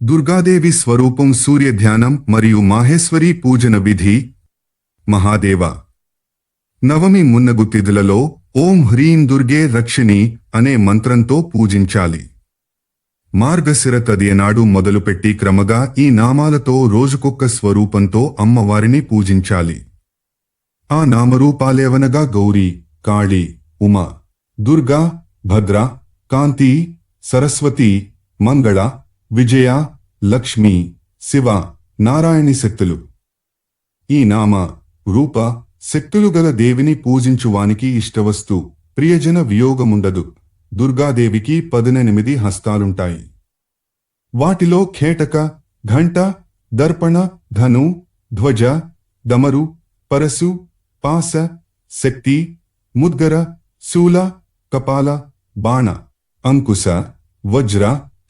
దుర్గాదేవి స్వరూపం సూర్య ధ్యానం మరియు మాహేశ్వరీ పూజన విధి. మహాదేవ నవమి మున్నగు తిథులలో ఓం హ్రీం దుర్గే రక్షిణి అనే మంత్రంతో పూజించాలి. మార్గశిర తదియనాడు మొదలుపెట్టి క్రమగా ఈ నామాలతో రోజుకొక్క స్వరూపంతో అమ్మవారిని పూజించాలి. ఆ నామరూపాలేవనగా గౌరీ, కాళీ, ఉమా, దుర్గా, భద్ర, కాంతి, సరస్వతి, మంగళ, విజయ, లక్ష్మి, శివ, నారాయణి శక్తులు. ఈ నామ రూప శక్తులు గల దేవిని పూజించువానికి ఇష్టవస్తు ప్రియజన వియోగముండదు. దుర్గాదేవికి 18 హస్తాలుంటాయి. వాటిలో ఖేటక, ఘంట, దర్పణ, ధను, ధ్వజ, దమరు, పరసు, పాస, శక్తి, ముద్గర, శూల, కపాల, బాణ, అంకుశ, వజ్ర,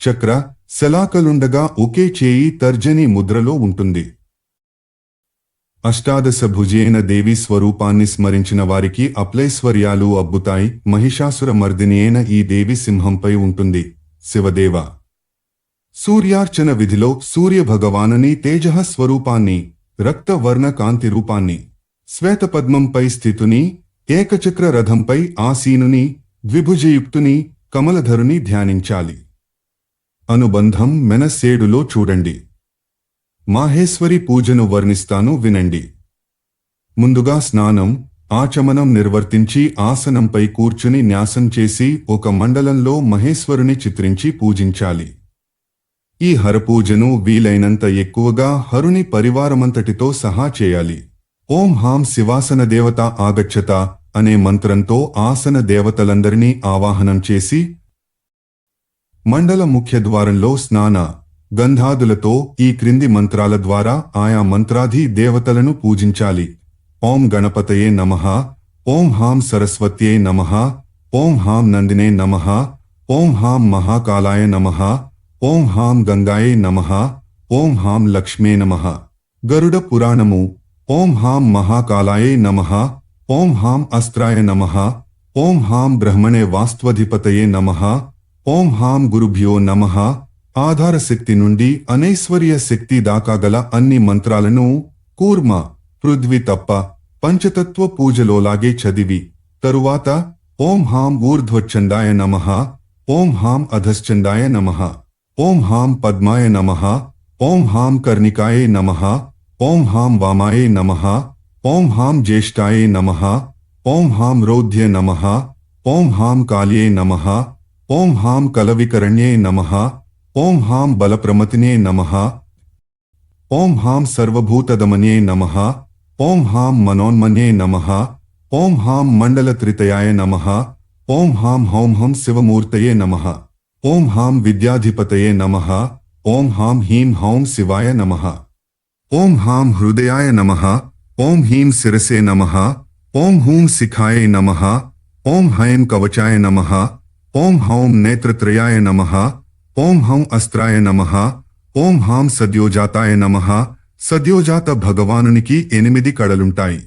చక్ర, శలాకలుండగా ఒకే చేయి తర్జని ముద్రలో ఉంటుంది. అష్టాదశ భుజేన దేవి స్వరూపాన్ని స్మరించిన వారికి అప్లైశ్వర్యాలు అబ్బుతాయి. మహిషాసుర మర్దిని అయిన ఈ దేవి సింహంపై ఉంటుంది. శివదేవ సూర్యార్చన విధిలో సూర్య భగవానుని తేజః స్వరూపాన్ని, రక్తవర్ణ కాంతి రూపాన్ని, శ్వేతపద్మంపై స్థితుని, ఏకచక్ర రథంపై ఆసీనుని, ద్విభుజయుక్తుని, కమలధరుని ధ్యానించాలి. అనుబంధం మెనసేడులో చూడండి. మాహేశ్వరి పూజను వర్ణిస్తాను వినండి. ముందుగా స్నానం, ఆచమనం నిర్వర్తించి ఆసనంపై కూర్చుని న్యాసం చేసి ఒక మండలంలో మహేశ్వరుని చిత్రించి పూజించాలి. ఈ హరపూజను వీలైనంత ఎక్కువగా హరుని పరివారమంతటితో సహా చేయాలి. ఓం హాం శివాసన దేవత ఆగచ్చత అనే మంత్రంతో ఆసన దేవతలందరినీ ఆవాహనం చేసి మండల ముఖ్యద్వారంలో స్నాన గంధాదులతో ఈ క్రింది మంత్రాల ద్వారా ఆయా మంత్రాధి దేవతలను పూజించాలి. ఓం గణపతయే నమః, ఓం హాం సరస్వత్యై నమః, ఓం హాం నందినే నమః, ఓం హాం మహాకాలాయ నమః, ఓం హాం గంగాయే నమః, ఓం హాం లక్ష్మే నమః. గరుడ పురాణము. ఓం హాం మహాకాలాయే నమః, ఓం హాం అస్త్రాయ నమః, ఓం హాం బ్రహ్మణే వాస్త్వధిపతయే నమః, ఓం హాం గురుభ్యో నమః. ఆధార శక్తి నుండి అనైశ్వర్య శక్తి దాకా గల అన్ని మంత్రాలను కూర్మ, పృథ్వీ తప్ప పంచతత్వ పూజలోలాగే చదివి తరువాత ఓం హాం ఊర్ధ్వచ్చందాయ నమః, ఓం హాం అధశ్చందాయ నమః, ఓం హాం పద్మాయ నమః, ఓం హాం కర్ణికాయే నమః, ఓం హాం వామాయే నమః, ఓం హాం జ్యేష్ఠాయే నమః, ఓం హాం రౌద్ధ్య నమః, ఓం హాం కాళ్యే నమః, ఓం హాం కలవికరణ్యే నమః, ఓం హాం బలప్రమతినే నమః, ఓం హాం సర్వభూతదమన్యే నమః, ఓం హాం మనోన్మన్యే నమః, ఓం హాం మండలత్రితయాయ నమః, ఓం హాం హౌం హం శివమూర్తయే నమః, ఓం హాం విద్యాధిపతయే నమః, ఓం హాం హీం హౌం శివాయ నమః, ఓం హాం హృదయాయ నమః, ఓం హీం శిరసే నమః, ఓం హూం శిఖాయే నమః, ఓం హైం కవచాయ నమః, ఓం హౌం నేత్రత్రయాయ నమః, ఓం హం అస్త్రాయ నమః, ఓం హాం సద్యోజాతాయ నమః. సద్యోజాత భగవానునికి 8 కడలుంటాయి.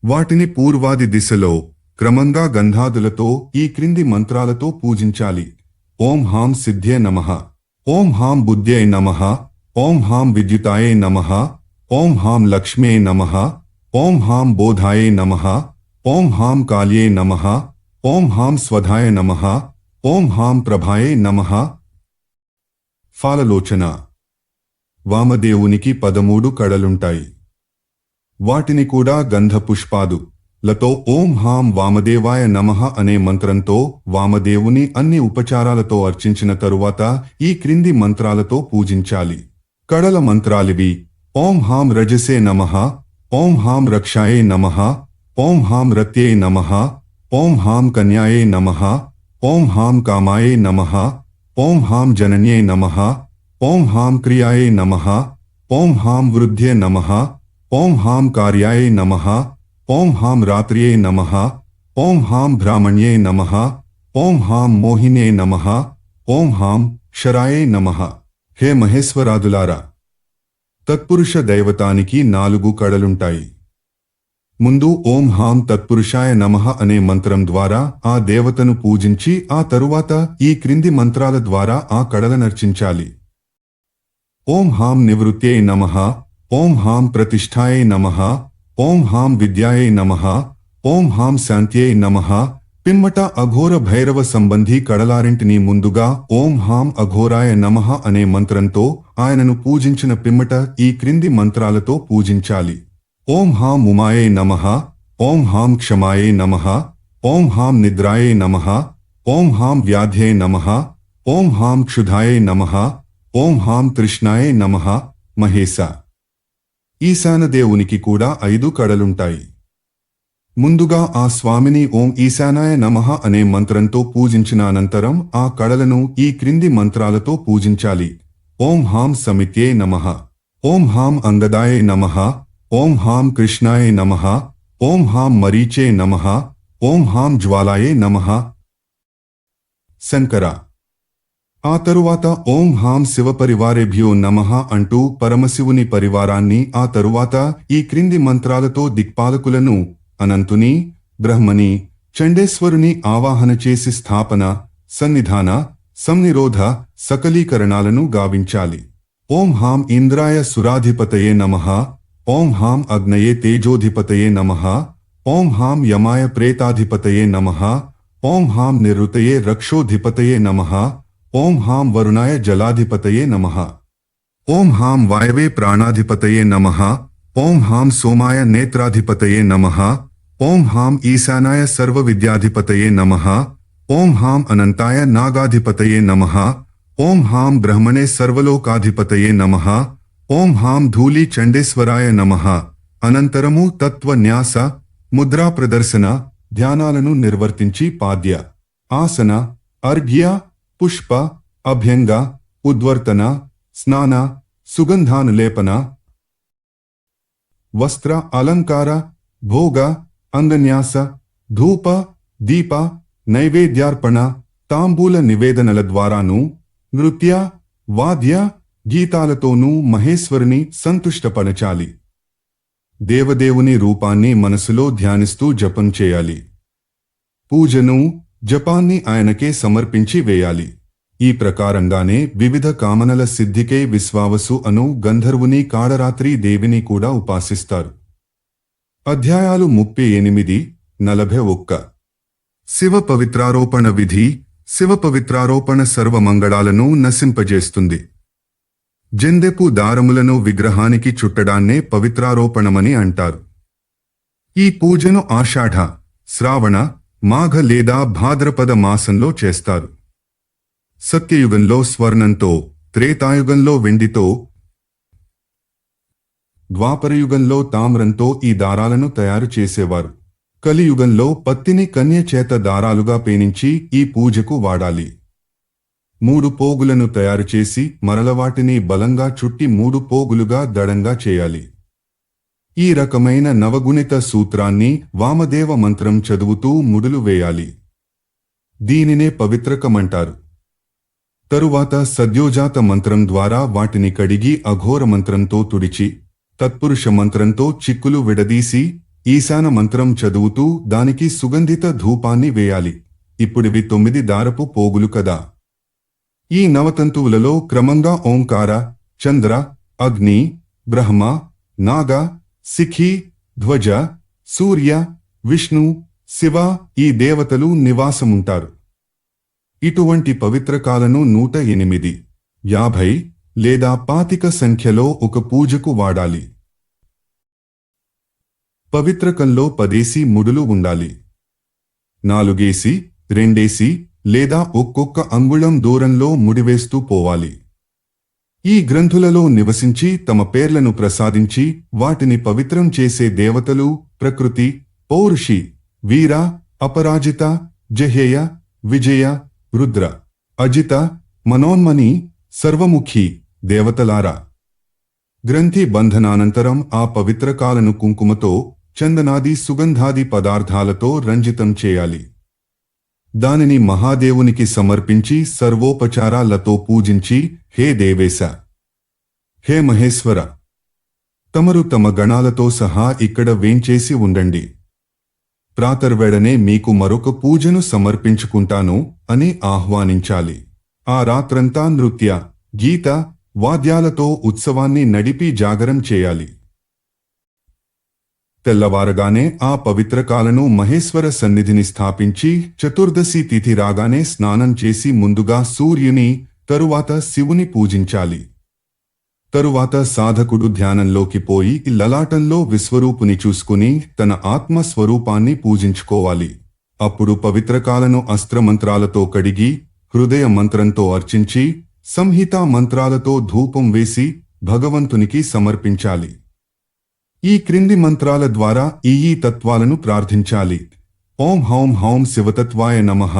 వాటిని పూర్వాది దిశలో క్రమంగా గంధాదులతో ఈ క్రింది మంత్రాలతో పూజించాలి. ఓం హాం సిద్ధ్యే నమః, ఓం హాం బుద్ధ్యై నమః, ఓం హాం విద్యుతాయే నమః, ఓం హాం లక్ష్మ్యే నమః, ఓం హాం బోధాయే నమః, ఓం హాం కాళ్యే నమః, ఓం హాం స్వధాయ నమః, ఓం హాం ప్రభాయే నమః. ఫాలలోచన. వామదేవునికి 13 కడలుంటాయి. వాటిని కూడా గంధ పుష్పాదు లతో ఓం హాం వామదేవాయ నమః అనే మంత్రంతో వామదేవుని అన్ని ఉపచారాలతో అర్చించిన తరువాత ఈ క్రింది మంత్రాలతో పూజించాలి. కడల మంత్రాలివి. ఓం హాం రజసే నమః, ఓం హాం రక్షాయే నమః, ఓం హాం రత్యే నమః, ఓం హాం కన్యాయే నమః, ఓం హాం కామాయే నమః, ఓం హాం జనన్యే నమః, ఓం హాం క్రియాయే నమః, ఓం హాం వృద్ధ్యే నమః, ఓం హాం కార్యాయే నమః, ఓం హాం రాత్రియే నమః, ఓం హాం బ్రాహ్మణ్యే నమః, ఓం హాం మోహినే నమః, ఓం హాం శరాయే నమః. హే మహేశ్వరాదులారా, తత్పురుష దైవతానికి 4 కడలుంటాయి. ముందు ఓం హాం తత్పురుషాయ నమః అనే మంత్రం ద్వారా ఆ దేవతను పూజించి ఆ తరువాత ఈ క్రింది మంత్రాల ద్వారా ఆ కడలనర్చించాలి. ఓం హాం నివృత్యై నమః, ఓం హాం ప్రతిష్ఠాయై నమః, ఓం హాం విద్యాయై నమః, ఓం హాం శాంత్యై నమః. పిమ్మట అఘోర భైరవ సంబంధీ కడలారింటిని ముందుగా ఓం హాం అఘోరాయ నమః అనే మంత్రంతో ఆయనను పూజించిన పిమ్మట ఈ క్రింది మంత్రాలతో పూజించాలి. ఓం హాం ఉమాయై నమః, ఓం హాం క్షమాయై నమః, ఓం హాం నిద్రాయై నమః, ఓం హాం వ్యాధ్యై నమః, ఓం హాం క్షుధాయై నమః, ఓం హాం తృష్ణాయై నమః. మహేశ ఈశానదేవునికి కూడా 5 కడలుంటాయి. ముందుగా ఆ స్వామిని ఓం ఈశానాయ నమః అనే మంత్రంతో పూజించిన అనంతరం ఆ కడలను ఈ క్రింది మంత్రాలతో పూజించాలి. ఓం హాం సమిత్యై నమః, ఓం హాం అంగదాయై నమః, ఓం హాం కృష్ణాయై నమః, ఓం హాం మరీచై నమః, ఓం హాం జ్వాలాయై నమః. శంకర. ఆ తరువాత ఓం హాం శివపరివారేభ్యో నమః అంటూ పరమశివుని పరివారాన్ని, ఆ తరువాత ఈ క్రింది మంత్రాలతో దిక్పాలకులను అనంతుని, బ్రహ్మని, చండేశ్వరుని ఆవాహన చేసి స్థాపన, సన్నిధాన, సంనిరోధ, సకలీకరణాలను గావించాలి. ఓం హాం ఇంద్రాయ సురాధిపతయే నమః, ఓం హాం అగ్నయే తేజోధిపతయే నమః, ఓం హాం యమాయ ప్రేతాధిపతయే నమః, ఓం హాం నిరుతయే రక్షోధిపతయే నమః, ఓం హాం వరుణాయ జలాధిపతయే నమః, ఓం హాం వాయవే ప్రాణాధిపతయే నమః, ఓం హాం సోమాయ నేత్రాధిపతయే నమః, ఓం హాం ఈశానాయ సర్వవిద్యాధిపతయే నమః, ఓం హాం అనంతాయ నాగాధిపతయే నమః, ఓం హాం బ్రహ్మణే సర్వలోకాధిపతయే నమః, ఓం హాం ధూళి చండేశ్వరాయ నమః. అనంతరము తత్వన్యాస, ముద్రా ప్రదర్శన, ధ్యానాలను నిర్వర్తించి పాద్య, ఆసన, అర్ఘ్య, పుష్ప, అభ్యంగ, ఉద్వర్తన, స్నాన, సుగంధానులేపన, వస్త్ర అలంకార, భోగ, అంగన్యాస, ధూప, దీప, నైవేద్యార్పణ, తాంబూల నివేదనల ద్వారాను నృత్య, వాద్య, గీతాలతోనూ మహేశ్వరుని సంతుష్టపరచాలి. దేవదేవుని రూపాన్ని మనసులో ధ్యానిస్తూ జపం చేయాలి. పూజను, జపాన్ని ఆయనకే సమర్పించి వేయాలి. ఈ ప్రకారంగానే వివిధ కామనల సిద్ధికై విశ్వావసు అను గంధర్వుని కాళరాత్రి దేవిని కూడా ఉపాసిస్తారు. అధ్యాయాలు 38, 41. శివ పవిత్రారోపణ విధి. శివ పవిత్రారోపణ సర్వమంగళాలను నశింపజేస్తుంది. జందెపు దారములను విగ్రహానికి చుట్టడాన్నే పవిత్రారోపణమని అంటారు. ఈ పూజను ఆషాఢ, శ్రావణ, మాఘ లేదా భాద్రపద మాసంలో చేస్తారు. సత్యయుగంలో స్వర్ణంతో, త్రేతాయుగంలో వెండితో, ద్వాపరయుగంలో తామ్రంతో ఈ దారాలను తయారు చేసేవారు. కలియుగంలో పత్తిని కన్య చేత దారాలుగా పేనించి ఈ పూజకు వాడాలి. 3 పోగులను తయారుచేసి మరలవాటిని బలంగా చుట్టి 3 పోగులుగా దడంగా చేయాలి. ఈ రకమైన నవగుణిత సూత్రాన్ని వామదేవ మంత్రం చదువుతూ ముడులు వేయాలి. దీనినే పవిత్రకమంటారు. తరువాత సద్యోజాత మంత్రం ద్వారా వాటిని కడిగి అఘోర మంత్రంతో తుడిచి, తత్పురుష మంత్రంతో చిక్కులు విడదీసి, ఈశాన మంత్రం చదువుతూ దానికి సుగంధిత ధూపాన్ని వేయాలి. ఇప్పుడివి 9 దారపు పోగులు కదా. ఈ నవతంతువులలో క్రమంగా ఓంకార, చంద్ర, అగ్ని, బ్రహ్మ, నాగ, శిఖి, ధ్వజ, సూర్య, విష్ణు, శివ ఈ దేవతలు నివాసముంటారు. ఇటువంటి పవిత్రకాలను 108, 50 లేదా 25 సంఖ్యలో ఒక పూజకు వాడాలి. పవిత్రకంలో 10 ముడులు ఉండాలి. 4 2 లేదా ఒక్కొక్క అంగుళం దూరంలో ముడివేస్తూ పోవాలి. ఈ గ్రంథులలో నివసించి తమ పేర్లను ప్రసాదించి వాటిని పవిత్రం చేసే దేవతలు ప్రకృతి, పౌరుషి, వీర, అపరాజిత, జహేయ, విజయ, రుద్ర, అజిత, మనోన్మని, సర్వముఖి దేవతలారా. గ్రంథి బంధనానంతరం ఆ పవిత్రకాలను కుంకుమతో, చందనాది సుగంధాది పదార్థాలతో రంజితం చేయాలి. దానిని మహాదేవునికి సమర్పించి సర్వోపచారాలతో పూజించి, హే దేవేశ, హే మహేశ్వర, తమరు తమ గణాలతో సహా ఇక్కడ వేంచేసి ఉండండి. ప్రాతర్వేళనే మీకు మరొక పూజను సమర్పించుకుంటాను అని ఆహ్వానించాలి. ఆ రాత్రంతా నృత్య, గీత, వాద్యాలతో ఉత్సవాన్ని నడిపి జాగరం చేయాలి. తెల్లవారగానే ఆ పవిత్రకాలను మహేశ్వర సన్నిధిని స్థాపించి చతుర్దశి తిథి రాగానే స్నానం చేసి ముందుగా సూర్యుని, తరువాత శివుని పూజించాలి. తరువాత సాధకుడు ధ్యానంలోకి పోయి లలాటంలో విశ్వరూపుని చూసుకుని తన ఆత్మస్వరూపాన్ని పూజించుకోవాలి. అప్పుడు పవిత్రకాలను అస్త్రమంత్రాలతో కడిగి, హృదయ మంత్రంతో అర్చించి, సంహితా మంత్రాలతో ధూపం వేసి భగవంతునికి సమర్పించాలి. ఈ క్రింది మంత్రాల ద్వారా ఈ తత్వాలను ప్రార్థించాలి. ఓం హౌం హౌం శివతత్వాయ నమః.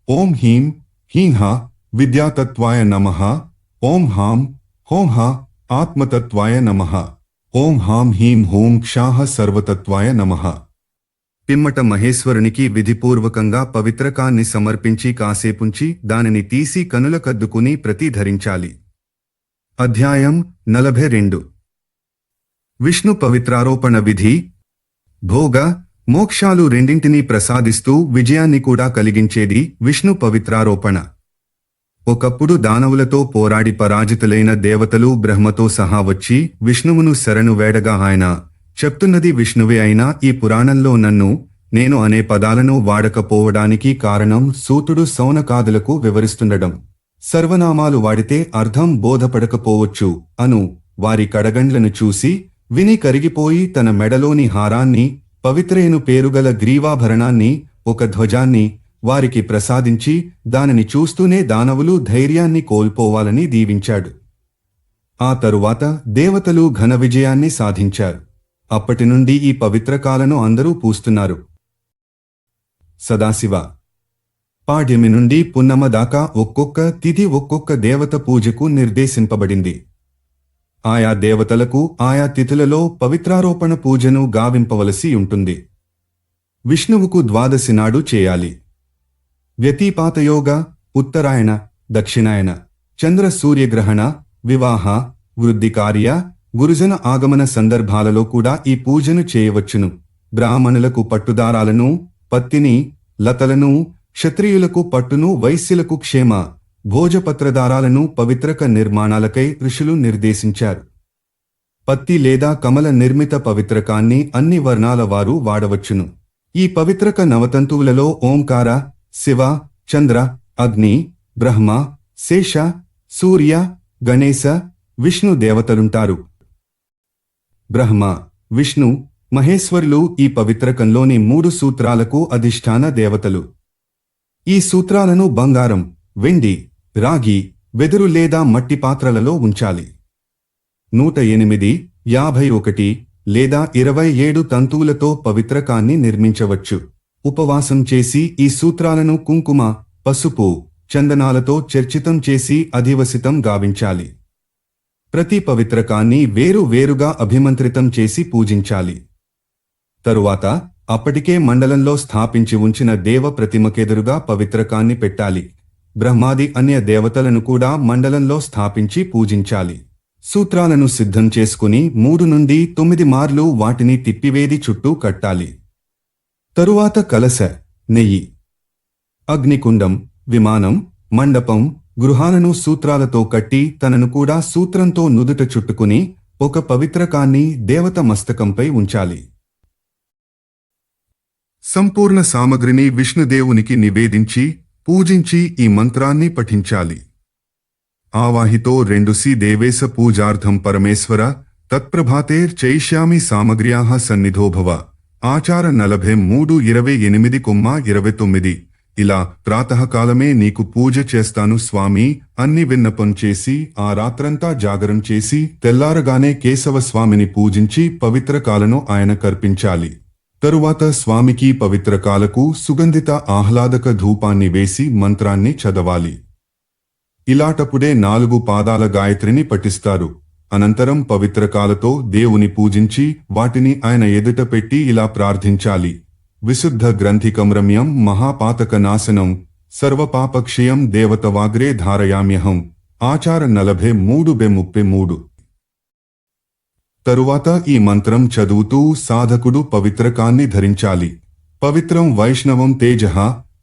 ఓం హీం హీంహ విద్యాతత్వాయ నమః. ఓం హాం హోంహ ఆత్మతత్వాయ నమః. ఓం హాం హీం హూం క్షాహ సర్వతత్వాయ నమః. పిమ్మట మహేశ్వరునికి విధిపూర్వకంగా పవిత్రకాన్ని సమర్పించి కాసేపుంచి దానిని తీసి కనులకద్దుకుని ప్రతిధరించాలి. అధ్యాయం 42. విష్ణు పవిత్రారోపణ విధి. భోగ, మోక్షాలు రెండింటినీ ప్రసాదిస్తూ విజయాన్ని కూడా కలిగించేది విష్ణు పవిత్రారోపణ. ఒకప్పుడు దానవులతో పోరాడి పరాజితులైన దేవతలు బ్రహ్మతో సహా వచ్చి విష్ణువును శరణు వేడగా ఆయన చెప్తున్నది విష్ణువే అయినా ఈ పురాణంలో నేను అనే పదాలను వాడకపోవడానికి కారణం సూతుడు సౌనకాదులకు వివరిస్తుండడం. సర్వనామాలు వాడితే అర్థం బోధపడకపోవచ్చు అను వారి కడగండ్లను చూసి విని కరిగిపోయి తన మెడలోని హారాన్ని, పవిత్రేను పేరుగల గ్రీవాభరణాన్ని, ఒక ధ్వజాన్ని వారికి ప్రసాదించి దానిని చూస్తూనే దానవులు ధైర్యాన్ని కోల్పోవాలని దీవించాడు. ఆ తరువాత దేవతలు ఘన విజయాన్ని సాధించారు. అప్పటినుండి ఈ పవిత్రకాలను అందరూ పూస్తున్నారు. సదాశివ. పాడ్యమి నుండి పున్నమ దాకా ఒక్కొక్క తిథి ఒక్కొక్క దేవత పూజకు నిర్దేశింపబడింది. ఆయా దేవతలకు ఆయా తిథులలో పవిత్రారోపణ పూజను గావింపవలసి ఉంటుంది. విష్ణువుకు ద్వాదశి నాడు చేయాలి. వ్యతిపాతయోగ, ఉత్తరాయణ, దక్షిణాయన, చంద్ర సూర్యగ్రహణ, వివాహ, వృద్ధి కార్య, గురుజన ఆగమన సందర్భాలలో కూడా ఈ పూజను చేయవచ్చును. బ్రాహ్మణులకు పట్టుదారాలను, పత్తిని, లతలను, క్షత్రియులకు పట్టును, వైశ్యులకు క్షేమ భోజపత్రదారాలను పవిత్రక నిర్మాణాలకై ఋషులు నిర్దేశించారు. పత్తి లేదా కమల నిర్మిత పవిత్రకాన్ని అన్ని వర్ణాల వారు వాడవచ్చును. ఈ పవిత్రక నవతంతువులలో ఓంకార, శివ, చంద్ర, అగ్ని, బ్రహ్మ, శేష, సూర్య, గణేశ, విష్ణు దేవతలుంటారు. బ్రహ్మ, విష్ణు, మహేశ్వరులు ఈ పవిత్రకంలోని 3 సూత్రాలకు అధిష్టాన దేవతలు. ఈ సూత్రాలను బంగారం, వెండి, రాగి, వెదురు లేదా మట్టి పాత్రలలో ఉంచాలి. 108, 51 లేదా 27 తంతువులతో పవిత్రకాన్ని నిర్మించవచ్చు. ఉపవాసం చేసి ఈ సూత్రాలను కుంకుమ, పసుపు, చందనాలతో చర్చితం చేసి అధివసితం గావించాలి. ప్రతి పవిత్రకాన్ని వేరు వేరుగా అభిమంత్రితం చేసి పూజించాలి. తరువాత అప్పటికే మండలంలో స్థాపించి ఉంచిన దేవ ప్రతిమకెదురుగా పవిత్రకాన్ని పెట్టాలి. బ్రహ్మాది అన్య దేవతలను కూడా మండలంలో స్థాపించి పూజించాలి. సూత్రాలను సిద్ధం చేసుకుని 3 నుండి 9 మార్లు వాటిని తిప్పివేది చుట్టూ కట్టాలి. తరువాత కలశ, నెయ్యి, అగ్నికుండం, విమానం, మండపం, గృహాలను సూత్రాలతో కట్టి తనను కూడా సూత్రంతో నుదుట చుట్టుకుని ఒక పవిత్రకాన్ని దేవత మస్తకంపై ఉంచాలి. సంపూర్ణ సామగ్రిని విష్ణుదేవునికి నివేదించి పూజించి ఈ మంత్రాన్ని పఠించాలి. ఆవాహితో 2 దేవేశ పూజార్థం పరమేశ్వర తత్ప్రభాతేర్చయిష్యామి సామగ్ర్యాః సన్నిధోభవ. ఆచార 43:28-29. ఇలా ప్రాతకాలమే నీకు పూజ చేస్తాను స్వామి అన్ని విన్నపం చేసి ఆ రాత్రంతా జాగరం చేసి తెల్లారగానే కేశవస్వామిని పూజించి పవిత్రకాలను ఆయన కర్పించాలి. తరువాత స్వామికి పవిత్రకాలకు సుగంధిత ఆహ్లాదక ధూపాన్ని వేసి మంత్రాన్ని చదవాలి. ఇలాటప్పుడే 4 పాదాల గాయత్రిని పఠిస్తారు. అనంతరం పవిత్రకాలతో దేవుని పూజించి వాటిని ఆయన ఎదుట పెట్టి ఇలా ప్రార్థించాలి. విశుద్ధ గ్రంథికం రమ్యం మహాపాతక నాశనం సర్వపాపక్షయం దేవతవాగ్రే ధారయామ్యహం. ఆచార 43:33. తరువాత ఈ మంత్రం చదువుతూ సాధకుడు పవిత్రకాన్ని ధరించాలి. పవిత్రం వైష్ణవం తేజః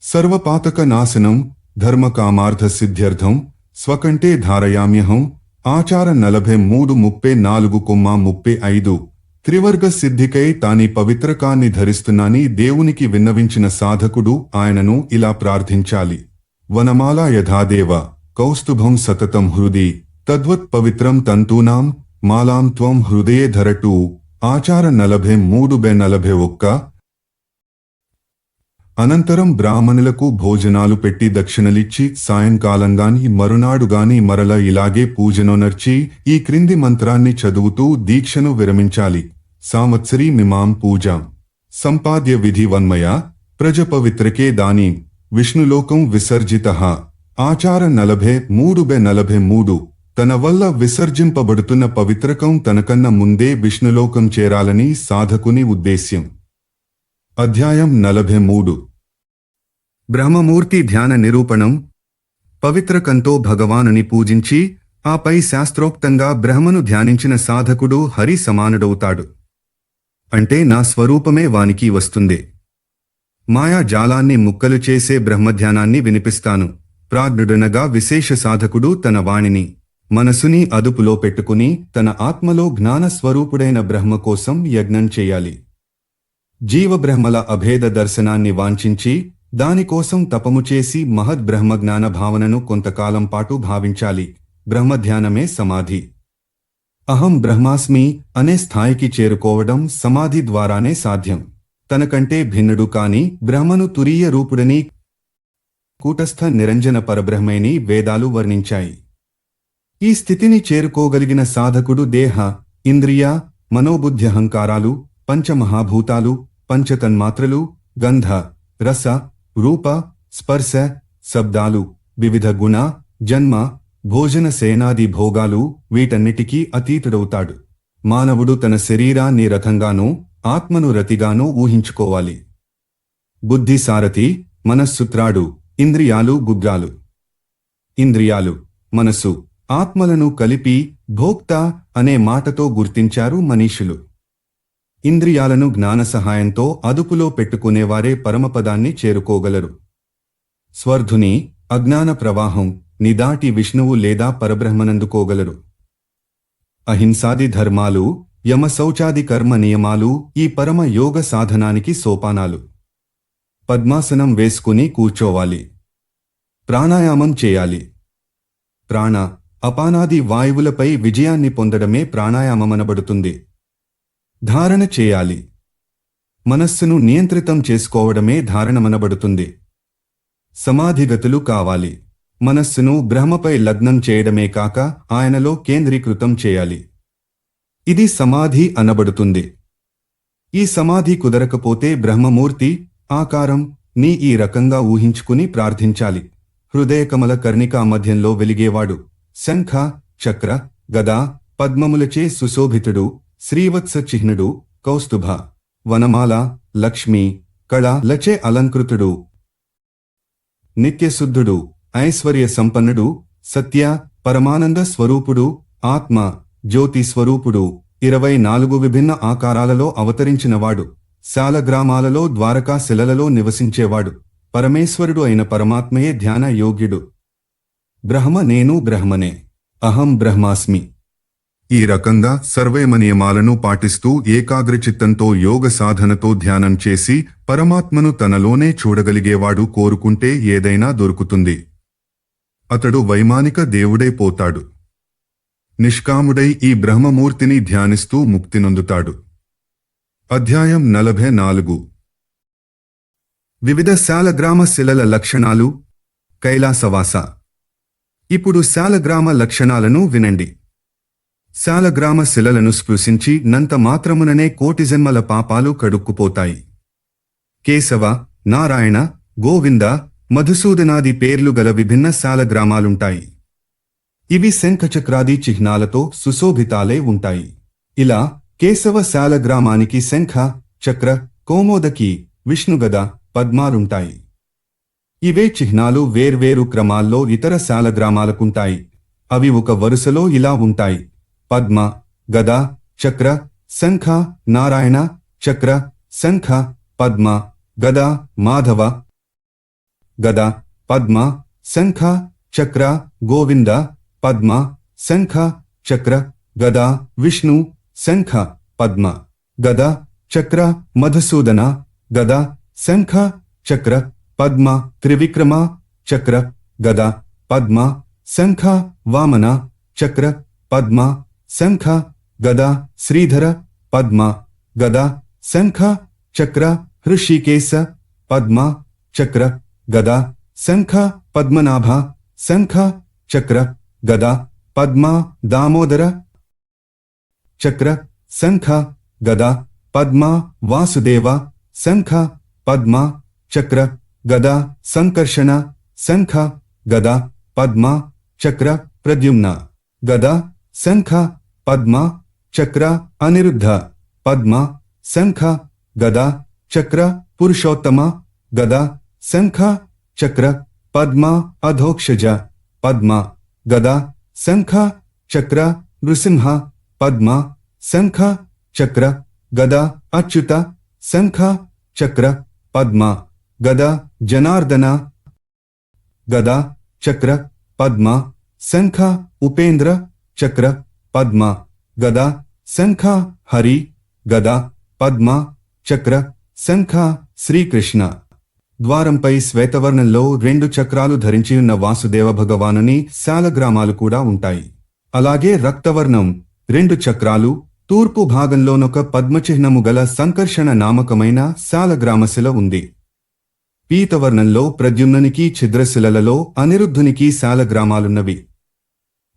సర్వపాతక నాశనం ధర్మకామార్థ సిద్ధ్యర్థం స్వకంఠే ధారయామ్యహం. ఆచార 43:34-35 త్రివర్గ సిద్ధికై తాని పవిత్రకాన్ని ధరిస్తున్నాని దేవునికి విన్నవించిన సాధకుడు ఆయనను ఇలా ప్రార్థించాలి. వనమాలా యథాదేవ కౌస్తుభం సతతం హృది తద్వత్ పవిత్రం తంతూనాం మాలాం త్వం హృదయే ధరటు. ఆచార 43:41 అనంతరం బ్రాహ్మణులకు భోజనాలు పెట్టి దక్షిణలిచ్చి సాయంకాలంగాని మరునాడుగాని మరల ఇలాగే పూజనొనర్చి ఈ క్రింది మంత్రాన్ని చదువుతూ దీక్షను విరమించాలి. సంవత్సరీ మిమాం పూజాం సంపాద్య విధివన్మయ ప్రజపవిత్రకే దానీం విష్ణులోకం విసర్జితః. ఆచార 43:43 తన వల్ల విసర్జింపబడుతున్న పవిత్రకం తనకన్న ముందే విష్ణులోకం చేరాలని సాధకుని ఉద్దేశ్యం. అధ్యాయం 43 బ్రహ్మమూర్తి ధ్యాన నిరూపణం. పవిత్రకంతో భగవానుని పూజించి ఆపై శాస్త్రోక్తంగా బ్రహ్మను ధ్యానించిన సాధకుడు హరి సమానుడవుతాడు. అంటే నా స్వరూపమే వానికి వస్తుంది. మాయాజాలాన్ని ముక్కలు చేసే బ్రహ్మధ్యానాన్ని వినిపిస్తాను. ప్రాజ్ఞుడనగా విశేష సాధకుడు తన వాణిని మనసుని అదుపులో పెట్టుకుని తన ఆత్మలో జ్ఞాన స్వరూపుడైన బ్రహ్మ కోసం యజ్ఞం చేయాలి. జీవబ్రహ్మల అభేద దర్శనాన్ని వాంఛించి దానికోసం తపము చేసి మహద్ బ్రహ్మజ్ఞాన భావనను కొంతకాలం పాటు భావించాలి. బ్రహ్మధ్యానమే సమాధి. అహం బ్రహ్మాస్మి అనే స్థాయికి చేరుకోవడం సమాధి ద్వారానే సాధ్యం. తనకంటే భిన్నుడు కాని బ్రహ్మను తురీయ రూపుడని కూటస్థ నిరంజన పరబ్రహ్మేని వేదాలు వర్ణించాయి. ఈ స్థితిని చేరుకోగలిగిన సాధకుడు దేహ, ఇంద్రియ, మనోబుద్ధ్యహంకారాలు, పంచమహాభూతాలు, పంచతన్మాత్రలు, గంధ, రస, రూప, స్పర్శ, శబ్దాలు, వివిధ గుణ, జన్మ, భోజన సేనాది భోగాలు వీటన్నిటికీ అతీతుడవుతాడు. మానవుడు తన శరీరాన్ని రథంగానూ ఆత్మను రతిగానూ ఊహించుకోవాలి. బుద్ధి సారథి, మనస్సు త్రాడు, ఇంద్రియాలు గుగ్గాలు. ఇంద్రియాలు, మనసు, ఆత్మలను కలిపి భోక్త అనే మాటతో గుర్తించారు మనీషులు. ఇంద్రియాలను జ్ఞాన సహాయంతో అదుపులో పెట్టుకునేవారే పరమపదాన్ని చేరుకోగలరు. స్వర్ధుని, అజ్ఞాన ప్రవాహం నిదాటి విష్ణువు లేదా పరబ్రహ్మనందుకోగలరు. అహింసాది ధర్మాలు, యమశౌచాది కర్మ నియమాలు ఈ పరమ యోగ సాధనానికి సోపానాలు. పద్మాసనం వేసుకుని కూర్చోవాలి. ప్రాణాయామం చేయాలి. ప్రాణ, అపానాది వాయువులపై విజయాన్ని పొందడమే ప్రాణాయామమనబడుతుంది. ధారణ చేయాలి. మనస్సును నియంత్రితం చేసుకోవడమే ధారణమనబడుతుంది. సమాధిగతులు కావాలి. మనస్సును బ్రహ్మపై లగ్నం చేయడమే కాక ఆయనలో కేంద్రీకృతం చేయాలి. ఇది సమాధి అనబడుతుంది. ఈ సమాధి కుదరకపోతే బ్రహ్మమూర్తి ఆకారం ని ఈ రకంగా ఊహించుకుని ప్రార్థించాలి. హృదయకమల కర్ణికా మధ్యంలో వెలిగేవాడు. శంఖ, చక్ర, గదా, పద్మములచే సుశోభితుడు, శ్రీవత్స చిహ్నుడు, కౌస్తుభ, వనమాల, లక్ష్మి, కళ లచే అలంకృతుడు, నిత్యశుద్ధుడు, ఐశ్వర్య సంపన్నుడు, సత్య, పరమానంద స్వరూపుడు, ఆత్మ, జ్యోతి స్వరూపుడు, 24 విభిన్న ఆకారాలలో అవతరించినవాడు, శాలగ్రామాలలో ద్వారకా శిలలలో నివసించేవాడు, పరమేశ్వరుడు అయిన పరమాత్మయే ధ్యాన యోగ్యుడు. బ్రహ్మ నేను బ్రహ్మనే, అహం బ్రహ్మాస్మి. ఈ రకంగా సర్వేమ నియమాలను పాటిస్తూ ఏకాగ్రచిత్తంతో యోగ సాధనతో ధ్యానం చేసి పరమాత్మను తనలోనే చూడగలిగేవాడు కోరుకుంటే ఏదైనా దొరుకుతుంది. అతడు వైమానిక దేవుడైపోతాడు. నిష్కాముడై ఈ బ్రహ్మమూర్తిని ధ్యానిస్తూ ముక్తి నొందుతాడు. అధ్యాయం 44 వివిధ శాలగ్రామ శిలల లక్షణాలు. కైలాసవాస. ఇప్పుడు శాలగ్రామ లక్షణాలను వినండి. శాలగ్రామ శిలలను స్పృశించి నంత మాత్రముననే కోటి జన్మల పాపాలు కడుక్కుపోతాయి. కేశవ, నారాయణ, గోవింద, మధుసూదనాది పేర్లు గల విభిన్న శాలగ్రామాలుంటాయి. ఇవి శంఖచక్రాది చిహ్నాలతో సుశోభితాలై ఉంటాయి. ఇలా కేశవ శాలగ్రామానికి శంఖ, చక్ర, కౌమోదకి, విష్ణుగద, పద్మాలుంటాయి. ఇవే చిహ్నాలు వేర్వేరు క్రమాల్లో ఇతర శాలగ్రామాలకుంటాయి. అవి ఒక వరుసలో ఇలా ఉంటాయి: పద్మ, గద, చక్ర, శంఖ, నారాయణ, చక్ర, శంఖ, పద్మ, గద, మాధవ, గద, పద్మ, శంఖ, చక్ర, గోవింద, పద్మ, శంఖ చక్ర గద విష్ణు శంఖ పద్మ గద చక్ర మధుసూదన గద శంఖ చక్ర పద్మ త్రివిక్రమ చక్ర గద పద్మ శంఖ వామన చక్ర పద్మ శంఖ గద శ్రీధర పద్మ గద శంఖ చక్ర హృషికేశ పద్మ చక్ర గద శంఖ పద్మనాభ శంఖ చక్ర గద పద్మ దామోదర చక్ర శంఖ గద పద్మ వాసుదేవ శంఖ పద్మ చక్ర గద సంకర్షణ శంఖ గద పద్మ చక్ర ప్రద్యుమ్న గద శంఖ పద్మ చక్ర అనిరుద్ధ పద్మ శంఖ గద చక్ర పురుషోత్తమ గద శంఖ చక్ర పద్మ అధోక్షజ పద్మ గద శంఖ చక్ర నృసింహ పద్మ శంఖ చక్ర గద అచ్యుత శంఖ చక్ర పద్మ గద జనార్దన గద చక్ర పద్మ శంఖ ఉపేంద్ర చక్ర పద్మ గద శంఖ హరి గద పద్మ చక్ర శంఖ శ్రీకృష్ణ. ద్వారంపై శ్వేతవర్ణంలో 2 చక్రాలు ధరించి ఉన్న వాసుదేవ భగవానుని శాలగ్రామాలు కూడా ఉంటాయి. అలాగే రక్తవర్ణం 2 చక్రాలు, తూర్పు భాగంలోనొక పద్మచిహ్నము గల సంకర్షణ నామకమైన శాలగ్రామశిల ఉంది. పీతవర్ణంలో ప్రద్యుమ్నునికి ఛిద్రశిలలలో అనిరుద్ధునికి శాలగ్రామాలున్నవి.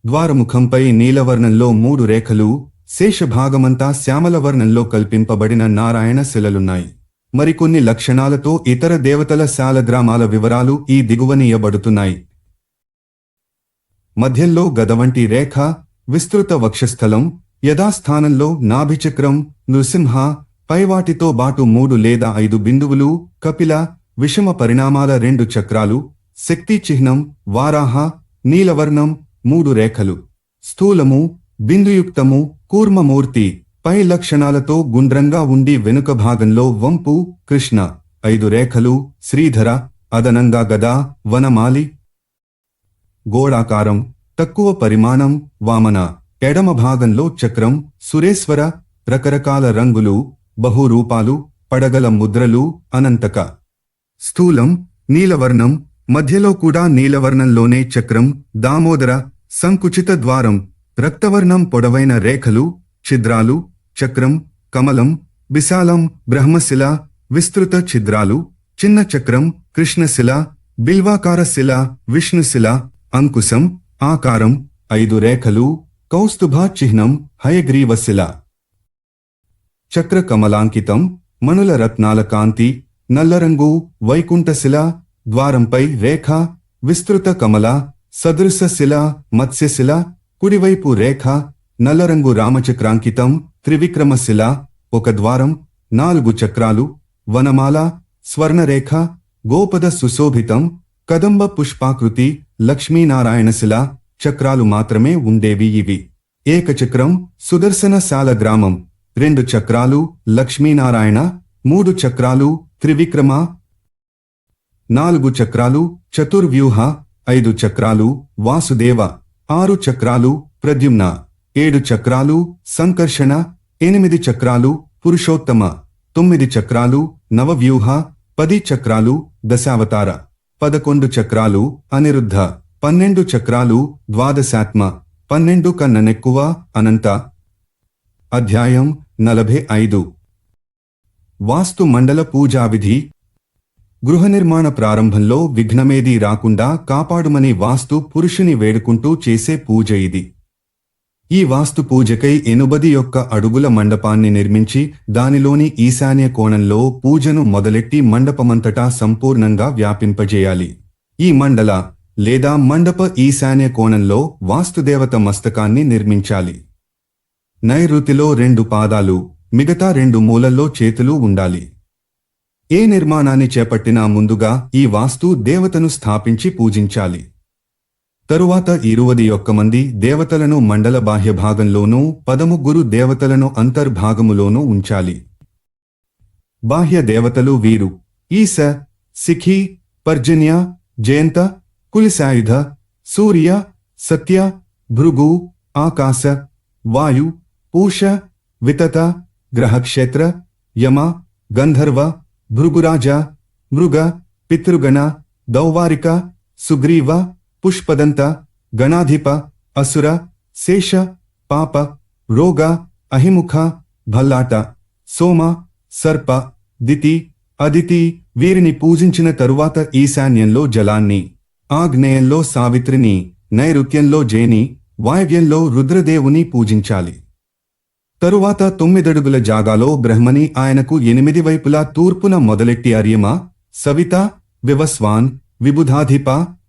ద్వారముఖంపై నీలవర్ణంలో 3 రేఖలు, శేషభాగమంతా శ్యామలవర్ణంలో కల్పింపబడిన నారాయణ శిలలున్నాయి. మరికొన్ని లక్షణాలతో ఇతర దేవతల శాలగ్రామాల వివరాలు ఈ దిగువనీయబడుతున్నాయి. మధ్యల్లో గదవంటి రేఖ, విస్తృత వక్షస్థలం, యథాస్థానంలో నాభిచక్రం, నృసింహ, పైవాటితో బాటు 3 లేదా 5 బిందువులు, కపిల, విషమ పరిణామాల 2 చక్రాలు, శక్తి చిహ్నం, వారాహ, నీలవర్ణం, 3 రేఖలు, స్థూలము, బిందుయుక్తము, కూర్మమూర్తి, పై లక్షణాలతో గుండ్రంగా ఉండి వెనుక భాగంలో వంపు, కృష్ణ, 5 రేఖలు, శ్రీధర, అదనంగా గద, వనమాలి, గోళాకారం, తక్కువ పరిమాణం, వామన, ఎడమ భాగంలో చక్రం, సురేశ్వర, రకరకాల రంగులు, బహురూపాలు, పడగల ముద్రలు, అనంతక. స్థూలం, నీలవర్ణం, మధ్యలో కూడా నీలవర్ణంలోనే చక్రం, దామోదర, సంకుచిత ద్వారం, రక్తవర్ణం, పొడవైన రేఖలు, ఛిద్రాలు, చక్రం, కమలం, విశాలం, బ్రహ్మశిల, విస్తృత ఛిద్రాలు, చిన్న చక్రం, కృష్ణశిల, బిల్వాకార శిల, విష్ణుశిల, అంకుశం, ఆకారం, 5 రేఖలు, కౌస్తుభ చిహ్నం, హయగ్రీవశిల. చక్ర కమలాంకితం, మణుల రత్నాల కాంతి, నల్లరంగు, వైకుంఠశిల, ద్వారంపై రేఖ, విస్తృత కమల, సదృశ శిల, మత్స్యశిల, కుడివైపు రేఖ, నల్లరంగు రామచక్రాంకితం, త్రివిక్రమశిల, 1 ద్వారం, 4 చక్రాలు, వనమాల, స్వర్ణరేఖ, గోపద సుశోభితం, కదంబ పుష్పాకృతి, లక్ష్మీనారాయణశిల, చక్రాలు మాత్రమే ఉండేవి ఇవి. ఏకచక్రం, సుదర్శన శాలగ్రామం, 2 చక్రాలు, లక్ష్మీనారాయణ, 3 చక్రాలు, త్రివిక్రమ, 4 చక్రాలు, చతుర్వ్యూహ, 5 చక్రాలు, వాసుదేవ, 6 చక్రాలు, ప్రద్యుమ్న, 7 చక్రాలు, సంకర్షణ, 8 చక్రాలు, పురుషోత్తమ, 9 చక్రాలు, నవవ్యూహ, 10 చక్రాలు, దశావతార, 11 చక్రాలు, అనిరుద్ధ, 12 చక్రాలు, ద్వాదశాత్మ, 12 కన్ననెక్కువ, అనంత. అధ్యాయం 45. వాస్తు మండల పూజావిధి. గృహ నిర్మాణ ప్రారంభంలో విఘ్నమేదీ రాకుండా కాపాడుమని వాస్తు పురుషుని వేడుకుంటూ చేసే పూజ ఇది. ఈ వాస్తు పూజకై 81 అడుగుల మండపాన్ని నిర్మించి దానిలోని ఈశాన్య కోణంలో పూజను మొదలెట్టి మండపమంతటా సంపూర్ణంగా వ్యాపింపజేయాలి. ఈ మండల లేదా మండప ఈశాన్య కోణంలో వాస్తుదేవత మస్తకాన్ని నిర్మించాలి. నైరుతిలో 2 పాదాలు, మిగతా 2 మూలల్లో చేతులు ఉండాలి. ఏ నిర్మాణాన్ని చేపట్టినా ముందుగా ఈ వాస్తు దేవతను స్థాపించి పూజించాలి. తరువాత 21 మంది దేవతలను మండల బాహ్య భాగంలోనూ 13 దేవతలను అంతర్భాగములోనూ ఉంచాలి. బాహ్య దేవతలు వీరు: ఈశ, సిఖి, పర్జన్య, జయంత, కులిసాయుధ, సూర్య, సత్య, భృగు, ఆకాశ, వాయు, పూష, వితత, గ్రహక్షేత్ర, యమ, గంధర్వ, భృగురాజ, మృగ, పితృగణ, దౌవారిక, సుగ్రీవ, పుష్పదంత, గణాధిప, అసుర, శేష, పాప, రోగ, అహిముఖ, భల్లాట, సోమ, సర్ప, దితి, అదితి వీరిని పూజించిన తరువాత ఈశాన్యంలో జలాన్ని, ఆగ్నేయంలో సావిత్రిని, నైరుత్యంలో జేని, వాయవ్యంలో రుద్రదేవుని పూజించాలి. తరువాత 9 అడుగుల జాగాలో బ్రహ్మని ఆయనకు 8 వైపులా తూర్పున మొదలెట్టి అర్యమ, సవిత, వివస్వాన్, విబుధాధిప,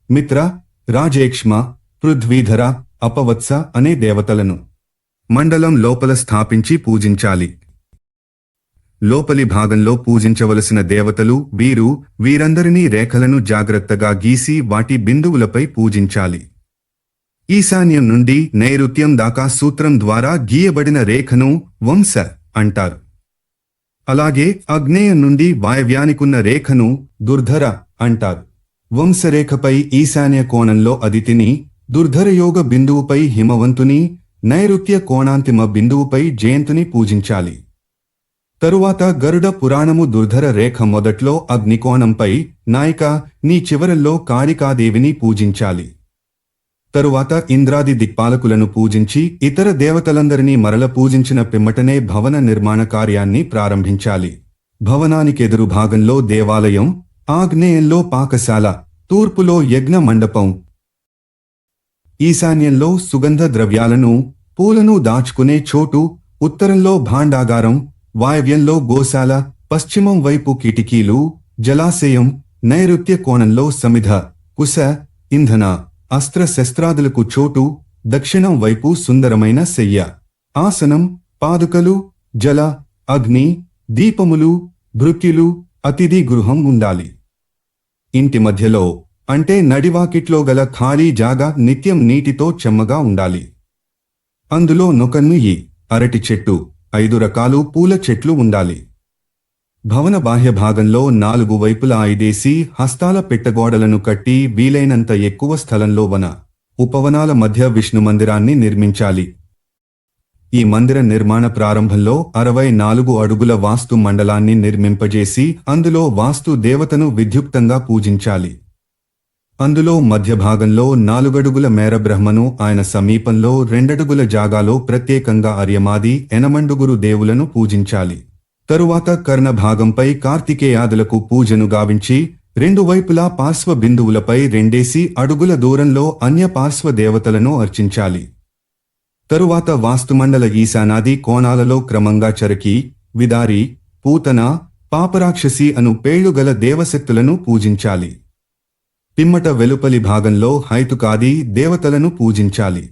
మిత్ర, రాజేక్ష్మ, పృథ్వీధర, అపవత్స అనే దేవతలను మండలం లోపల స్థాపించి పూజించాలి. లోపలి భాగంలో పూజించవలసిన దేవతలు వీరందరినీ రేఖలను జాగ్రత్తగా గీసి వాటి బిందువులపై పూజించాలి. ఈశాన్యం నుండి నైరుత్యం దాకా సూత్రం ద్వారా గీయబడిన రేఖను వంశ అంటారు. అలాగే ఆగ్నేయం నుండి వాయవ్యానికున్న రేఖను దుర్ధర అంటారు. వంశరేఖపై ఈశాన్య కోణంలో అదితిని, దుర్ధరయోగ బిందువుపై హిమవంతుని, నైరుత్య కోణాంతిమ బిందువుపై జయంతుని పూజించాలి. తరువాత గరుడ పురాణము దుర్ధర రేఖ మొదట్లో అగ్నికోణంపై నాయిక నీ చివరల్లో కాళికాదేవిని పూజించాలి. తరువాత ఇంద్రాది దిక్పాలకులను పూజించి ఇతర దేవతలందరినీ మరల పూజించిన పిమ్మటనే భవన నిర్మాణ కార్యాన్ని ప్రారంభించాలి. భవనానికెదురు భాగంలో దేవాలయం, ఆగ్నేయంలో పాకశాల, తూర్పులో యజ్ఞ మండపం, ఈశాన్యంలో సుగంధ ద్రవ్యాలను, పూలను దాచుకునే చోటు, ఉత్తరంలో భాండాగారం, వాయవ్యంలో గోశాల, పశ్చిమం వైపు కిటికీలు, జలాశయం, నైరుత్య కోణంలో సమిధ, కుశ, ఇంధన, అస్త్ర శస్త్రాదులకు చోటు, దక్షిణం వైపు సుందరమైన శయ్య, ఆసనం, పాదుకలు, జల, అగ్ని, దీపములు, భృత్యులు, అతిథి గృహం ఉండాలి. ఇంటి మధ్యలో అంటే నడివాకిట్లో గల ఖాళీ జాగా నిత్యం నీటితో చెమ్మగా ఉండాలి. అందులో నొకన్నుయి, అరటి చెట్టు, 5 రకాలు పూల చెట్లు ఉండాలి. భవన బాహ్య భాగంలో 4 వైపులా 5 హస్తాల పెట్టగోడలను కట్టి వీలైనంత ఎక్కువ స్థలంలో ఉపవనాల మధ్య విష్ణు మందిరాన్ని నిర్మించాలి. ఈ మందిర నిర్మాణ ప్రారంభంలో 64 అడుగుల వాస్తు మండలాన్ని నిర్మింపజేసి అందులో వాస్తు దేవతను విద్యుక్తంగా పూజించాలి. అందులో మధ్య భాగంలో 4 అడుగుల మేర బ్రహ్మను, ఆయన సమీపంలో 2 అడుగుల జాగాలో ప్రత్యేకంగా అర్యమాది, ఎనమండుగురు దేవులను పూజించాలి. తరువాత కర్ణ భాగంపై కార్తికేయాదులకు పూజను గావించి 2 వైపులా పార్శ్వ బిందువులపై 2 అడుగుల దూరంలో అన్య పార్శ్వ దేవతలను అర్చించాలి. తరువాత వాస్తుమండల ఈశానాది కోణాలలో క్రమంగా చరకి, విదారి, పూతన, పాపరాక్షసి అను పేళ్లుగల దేవశక్తులను పూజించాలి. పిమ్మట వెలుపలి భాగంలో హైతుకాది దేవతలను పూజించాలి.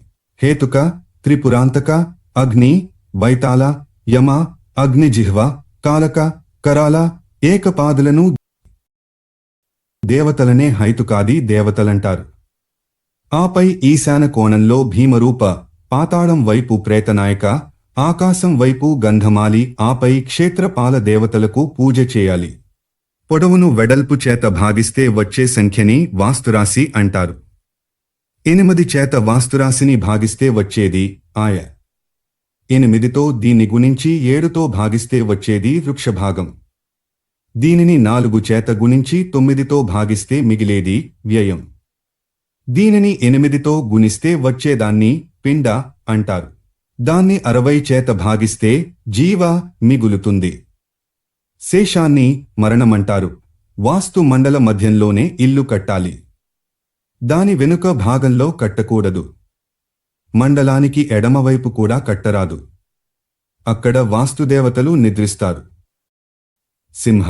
హేతుక, త్రిపురాంతక, అగ్ని, వైతాళ, యమ, అగ్నిజిహ్వ, కాలక, కరాల, ఏకపాదులను దేవతలనే హైతుకాది దేవతలంటారు. ఆపై ఈశాన కోణంలో భీమరూప, పాతాళం వైపు ప్రేతనాయక, ఆకాశం వైపు గంధమాలి, ఆపై క్షేత్రపాల దేవతలకు పూజ చేయాలి. పొడవును వెడల్పు చేత భాగిస్తే వచ్చే సంఖ్యని వాస్తురాశి అంటారు. 8 చేత వాస్తురాశిని భాగిస్తే వచ్చేది ఆయ. 8తో దీన్ని గుణించి 7తో భాగిస్తే వచ్చేది వృక్షభాగం. దీనిని 4 చేత గుణించి 9తో భాగిస్తే మిగిలేది వ్యయం. దీనిని 8తో గుణిస్తే వచ్చేదాన్ని పిండ అంటారు. దాన్ని 60 చేత భాగిస్తే జీవ మిగులుతుంది. శేషాన్ని మరణమంటారు. వాస్తు మండల మధ్యంలోనే ఇల్లు కట్టాలి. దాని వెనుక భాగంలో కట్టకూడదు. మండలానికి ఎడమవైపు కూడా కట్టరాదు. అక్కడ వాస్తుదేవతలు నిద్రిస్తారు. సింహ,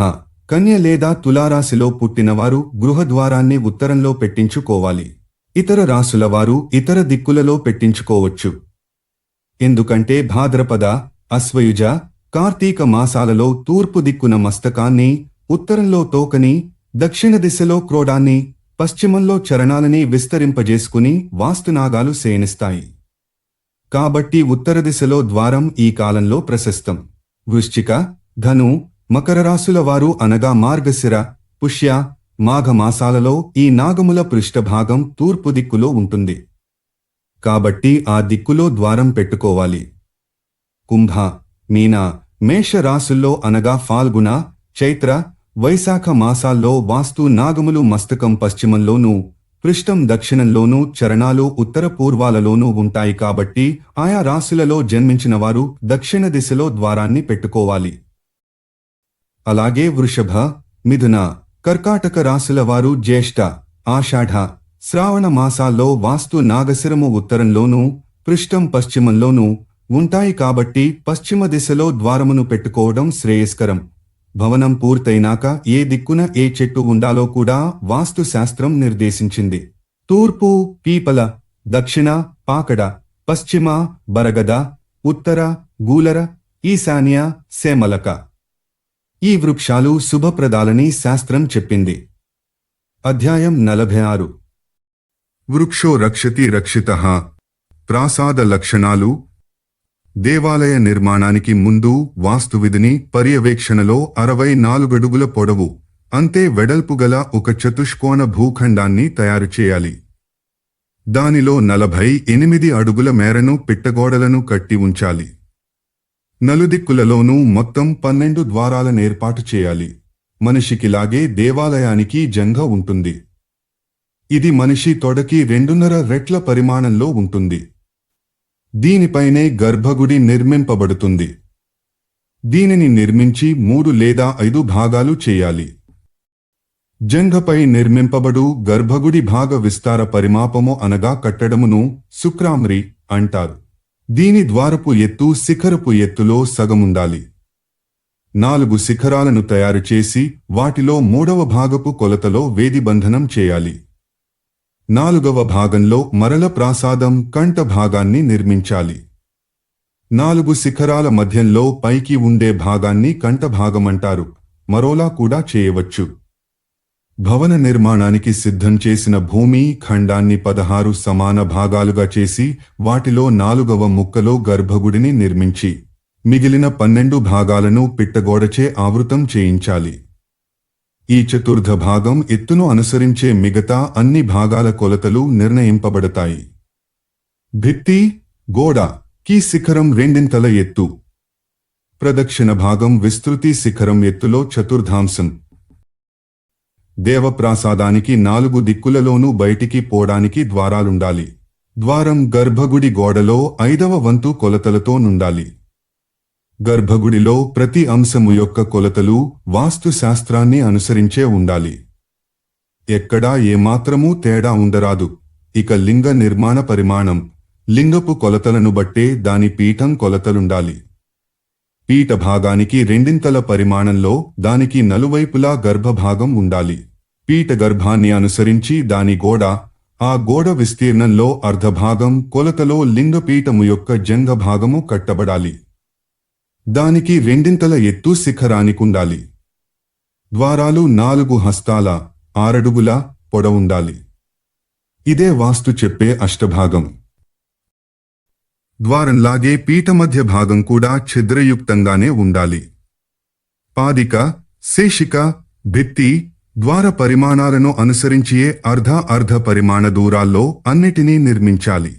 కన్య లేదా తులారాశిలో పుట్టినవారు గృహద్వారాన్ని ఉత్తరంలో పెట్టించుకోవాలి. ఇతర రాశులవారు ఇతర దిక్కులలో పెట్టించుకోవచ్చు. ఎందుకంటే భాద్రపద, అశ్వయుజ, కార్తీక మాసాలలో తూర్పు దిక్కున మస్తకాన్ని, ఉత్తరంలో తోకని, దక్షిణ దిశలో క్రోడాన్ని, పశ్చిమంలో చరణాలని విస్తరింపజేసుకుని వాస్తునాగాలు శయనిస్తాయి. కాబట్టి ఉత్తర దిశలో ద్వారం ఈ కాలంలో ప్రశస్తం. వృశ్చిక, ధను, మకర రాశుల వారు అనగా మార్గశిర, పుష్య, మాఘ మాసాలలో ఈ నాగముల పృష్ఠభాగం తూర్పు దిక్కులో ఉంటుంది. కాబట్టి ఆ దిక్కులో ద్వారం పెట్టుకోవాలి. కుంభ, మీన, మేష రాసుల్లో అనగా ఫాల్గుణ, చైత్ర, వైశాఖ మాసాల్లో వాస్తు నాగములు మస్తకం పశ్చిమంలోనూ, పృష్ఠం దక్షిణంలోనూ, చరణాలు ఉత్తర పూర్వాలలోనూ ఉంటాయి కాబట్టి ఆయా రాశులలో జన్మించిన వారు దక్షిణ దిశలో ద్వారాన్ని పెట్టుకోవాలి. అలాగే వృషభ, మిథున, కర్కాటక రాశుల వారు జ్యేష్ఠ, ఆషాఢ, శ్రావణ మాసాల్లో వాస్తు నాగశిరము ఉత్తరంలోనూ, పృష్ఠం పశ్చిమంలోనూ ఉంటాయి కాబట్టి పశ్చిమ దిశలో ద్వారమును పెట్టుకోవడం శ్రేయస్కరం. భవనం పూర్తయినాక ఏ దిక్కున ఏ చెట్టు ఉండాలో కూడా వాస్తు శాస్త్రం నిర్దేశించింది. తూర్పు పీపల, దక్షిణ పాకడ, పశ్చిమ బరగద, ఉత్తర గూలర, ఈశాన్య సేమలక. ఈ వృక్షాలు శుభప్రదాలని శాస్త్రం చెప్పింది. అధ్యాయం 46. వృక్షో రక్షతి రక్షితః. ప్రాసాద లక్షణాలు. దేవాలయ నిర్మాణానికి ముందు వాస్తువిధిని పర్యవేక్షణలో 64 అడుగుల పొడవు, అంతే వెడల్పు గల ఒక చతుష్కోణ భూఖండాన్ని తయారు చేయాలి. దానిలో 48 అడుగుల మేరను పిట్టగోడలను కట్టి ఉంచాలి. నలుదిక్కులలోనూ మొత్తం 12 ద్వారాలనేర్పాటు చేయాలి. మనిషికిలాగే దేవాలయానికి జంఘ ఉంటుంది. ఇది మనిషి తొడకి 2.5 రెట్ల పరిమాణంలో ఉంటుంది. దీనిపైనే గర్భగుడి నిర్మింపబడుతుంది. దీనిని నిర్మించి 3 లేదా 5 భాగాలు చేయాలి. జంఘపై నిర్మింపబడు గర్భగుడి భాగ విస్తార పరిమాపము అనగా కట్టడమును శుక్రామ్రి అంటారు. దీని ద్వారపు ఎత్తు శిఖరపు ఎత్తులో సగముండాలి. 4 శిఖరాలను తయారు చేసి వాటిలో 3వ భాగపు కొలతలో వేదిబంధనం చేయాలి. 4వ భాగంలో మరల ప్రాసాదం కంఠ భాగాన్ని నిర్మించాలి. 4 శిఖరాల మధ్యంలో పైకి ఉండే భాగాన్ని కంఠ భాగమంటారు. మరోలా కూడా చేయవచ్చు. భవన నిర్మాణానికి సిద్ధం చేసిన భూమి ఖండాన్ని 16 సమాన భాగాలుగా చేసి వాటిలో 4వ ముక్కలో గర్భగుడిని నిర్మించి మిగిలిన 12 భాగాలను పిట్టగోడచే ఆవృతం చేయించాలి. ఈ చతుర్థ భాగం ఎత్తును అనుసరించే మిగతా అన్ని భాగాల కొలతలు నిర్ణయింపబడతాయి. భిత్తి గోడ కి శిఖరం 2 ఎత్తు. ప్రదక్షిణ భాగం విస్తృతి శిఖరం ఎత్తులో చతుర్థాంశం. దేవప్రాసాదానికి 4 దిక్కులలోనూ బయటికి పోవడానికి ద్వారాలుండాలి. ద్వారం గర్భగుడి గోడలో 5వ వంతు కొలతలతో నుండాలి. గర్భగుడిలో ప్రతి అంశము యొక్క కొలతలు వాస్తు శాస్త్రాన్ని అనుసరించే ఉండాలి. ఎక్కడా ఏమాత్రమూ తేడా ఉండరాదు. ఇక లింగ నిర్మాణ పరిమాణం. లింగపు కొలతలను బట్టే దాని పీఠం కొలతలుండాలి. పీఠ భాగానికి 2 పరిమాణంలో దానికి నలువైపులా గర్భభాగం ఉండాలి. పీఠ గర్భాన్ని అనుసరించి దాని గోడ, ఆ గోడ విస్తీర్ణంలో అర్ధభాగం కొలతలో లింగపీఠము యొక్క జంఘ భాగము కట్టబడాలి. దానికి 2 ఎత్తు శిఖరానికుండాలి. ద్వారాలు 4 హస్తాల 6 అడుగుల పొడవుండాలి. ఇదే వాస్తు చెప్పే అష్టభాగం. ద్వారంలాగే పీఠ మధ్య భాగం కూడా ఛిద్రయుక్తంగానే ఉండాలి. పాదిక, శేషిక, భిత్తి, ద్వార పరిమాణాలను అనుసరించియే అర్ధ పరిమాణ దూరాల్లో అన్నిటినీ నిర్మించాలి.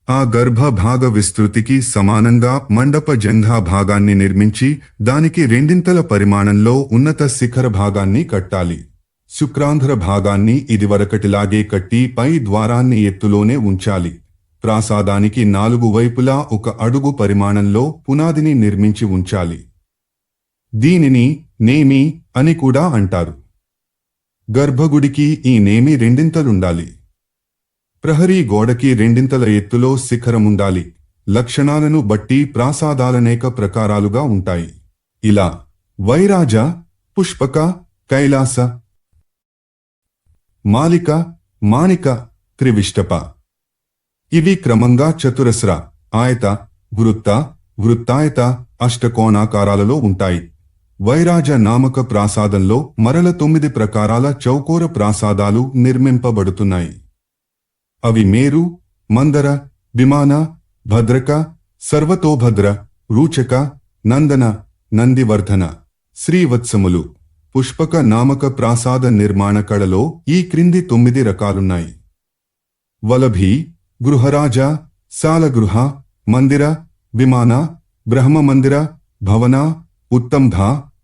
ఆ గర్భ భాగ విస్తృతికి సమానంగా మండప జంఘా భాగాన్ని నిర్మించి దానికి 2 పరిమాణంలో ఉన్నత శిఖర భాగాన్ని కట్టాలి. శుక్రాంధ్ర భాగాన్ని ఇదివరకటిలాగే కట్టి పై ద్వారాన్ని ఎత్తులోనే ఉంచాలి. ప్రాసాదానికి 4 వైపులా 1 అడుగు పరిమాణంలో పునాదిని నిర్మించి ఉంచాలి. దీనిని నేమి అని కూడా అంటారు. గర్భగుడికి ఈ నేమి 2 ప్రహరీ గోడకి 2 ఎత్తులో శిఖరముండాలి. లక్షణాలను బట్టి ప్రాసాదాలనేక ప్రకారాలుగా ఉంటాయి. ఇలా వైరాజ, పుష్పక, కైలాస, మాలిక, మాణిక, త్రివిష్టప. ఇవి క్రమంగా చతురస్ర, ఆయత, వృత్త, వృత్తాయత, అష్టకోణాకారాలలో ఉంటాయి. వైరాజ నామక ప్రాసాదంలో మరల 9 ప్రకారాల చౌకోర ప్రాసాదాలు నిర్మింపబడుతున్నాయి. అవి మేరు, మందర, విమాన, భద్రక, సర్వతోభద్ర, రూచక, నందన, నందివర్ధన, శ్రీవత్సములు. పుష్పక నామక ప్రాసాద నిర్మాణ కళలో ఈ క్రింది 9 రకాలున్నాయి. వలభి, గృహరాజ, సాలగృహ, మందిర, విమాన, బ్రహ్మమందిర, భవన, ఉత్తంధ,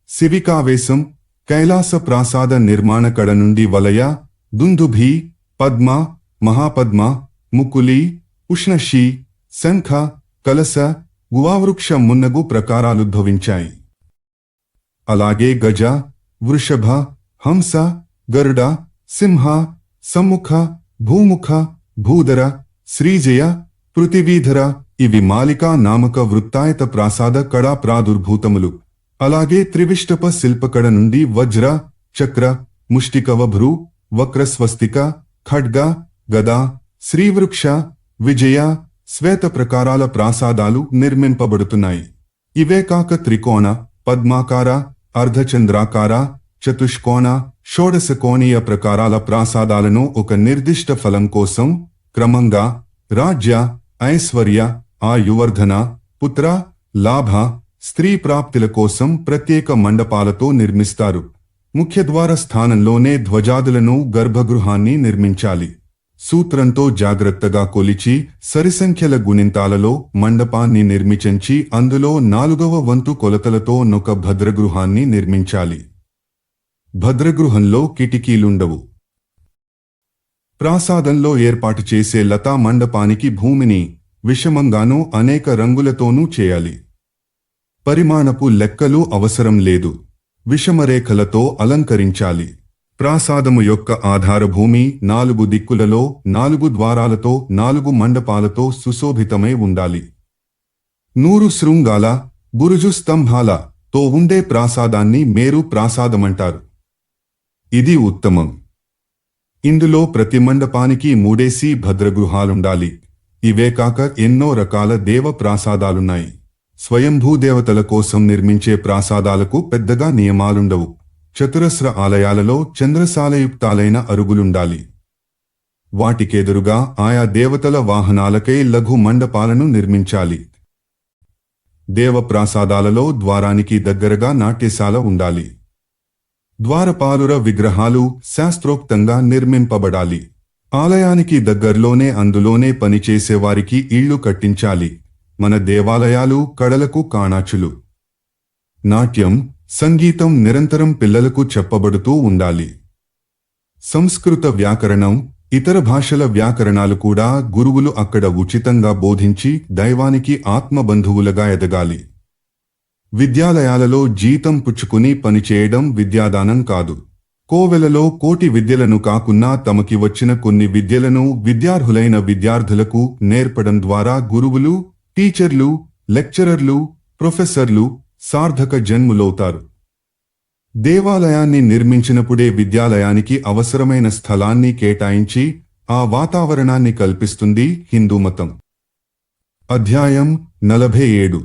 శివికావేశం, కైలాస ప్రాసాద నిర్మాణ కడ నుండి వలయ, దుందుభి, పద్మ, మహాపద్మ, ముకులి, ఉష్ణశి, శంఖ, కలస, గువావృక్ష మున్నగు ప్రకారాలుద్భవించాయి. అలాగే గజ, వృషభ, హంస, గరుడ, సింహ, సమ్ముఖ, భూముఖ, భూధర, శ్రీజయ, పృథివీధర ఇవి మాలికా నామక వృత్తాయత ప్రాసాద కళా ప్రాదుర్భూతములు. అలాగే త్రివిష్టప శిల్పకడ నుండి వజ్ర, చక్ర, ముష్టికవభ్రు, వక్రస్వస్తిక, ఖడ్గ, గదా, శ్రీవృక్ష, విజయ, శ్వేత ప్రకారాల ప్రాసాదాలు నిర్మింపబడుతున్నాయి. ఇవే కాక త్రికోణ, పద్మాకార, అర్ధచంద్రాకార, చతుష్కోణ, షోడశకోణీయ ప్రకారాల ప్రాసాదాలను ఒక నిర్దిష్ట ఫలం కోసం క్రమంగా రాజ్య, ఐశ్వర్య, ఆయువర్ధన, పుత్ర, లాభ, స్త్రీ ప్రాప్తిల కోసం ప్రత్యేక మండపాలతో నిర్మిస్తారు. ముఖ్యద్వార స్థానంలోనే ధ్వజాదులను గర్భగృహాన్ని నిర్మించాలి. సూత్రంతో జాగ్రత్తగా కొలిచి సరిసంఖ్యల గుణింతాలలో మండపాన్ని నిర్మించి అందులో 4వ వంతు కొలతలతో నొక భద్రగృహాన్ని నిర్మించాలి. భద్రగృహంలో కిటికీలుండవు. ప్రాసాదంలో ఏర్పాటు చేసే లతా మండపానికి భూమిని విషమంగానూ అనేక రంగులతోనూ చేయాలి. పరిమాణపు లెక్కలు అవసరం లేదు. విషమరేఖలతో అలంకరించాలి. ప్రాసాదము యొక్క ఆధారభూమి 4 దిక్కులలో 4 ద్వారాలతో 4 మండపాలతో సుశోభితమై ఉండాలి. 100 శృంగాల, బురుజు స్తంభాల తో ఉండే ప్రాసాదాన్ని మేరు ప్రాసాదమంటారు. ఇది ఉత్తమం. ఇందులో ప్రతి మండపానికి 3 భద్రగృహాలుండాలి. ఇవే కాక ఎన్నో రకాల దేవ ప్రాసాదాలున్నాయి. స్వయంభూదేవతల కోసం నిర్మించే ప్రాసాదాలకు పెద్దగా నియమాలుండవు. చతురస్ర ఆలయాలలో చంద్రసాలయుక్తాలైన అరుగులుండాలి. వాటికెదురుగా ఆయా దేవతల వాహనాలకై లఘు మండపాలను నిర్మించాలి. దేవ ప్రాసాదాలలో ద్వారానికి దగ్గరగా నాట్యశాల ఉండాలి. ద్వారపాలుర విగ్రహాలు శాస్త్రోక్తంగా నిర్మింపబడాలి. ఆలయానికి దగ్గర్లోనే అందులోనే పనిచేసేవారికి ఇళ్లు కట్టించాలి. మన దేవాలయాలు కడలకు కాణాచులు. నాట్యం, సంగీతం నిరంతరం పిల్లలకు చెప్పబడుతూ ఉండాలి. సంస్కృత వ్యాకరణం, ఇతర భాషల వ్యాకరణాలు కూడా గురువులు అక్కడ ఉచితంగా బోధించి దైవానికి ఆత్మబంధువులుగా ఎదగాలి. విద్యాలయాలలో జీతం పుచ్చుకుని పనిచేయడం విద్యాదానం కాదు. కోవెలలో కోటి విద్యలను కాకున్నా తమకి వచ్చిన కొన్ని విద్యలను విద్యార్హులైన విద్యార్థులకు నేర్పడం ద్వారా గురువులు, టీచర్లు, లెక్చరర్లు, ప్రొఫెసర్లు సార్థక జన్ములవుతారు. దేవాలయాన్ని నిర్మించినప్పుడే విద్యాలయానికి అవసరమైన స్థలాన్ని కేటాయించి ఆ వాతావరణాన్ని కల్పిస్తుంది హిందూ మతం. అధ్యాయం 47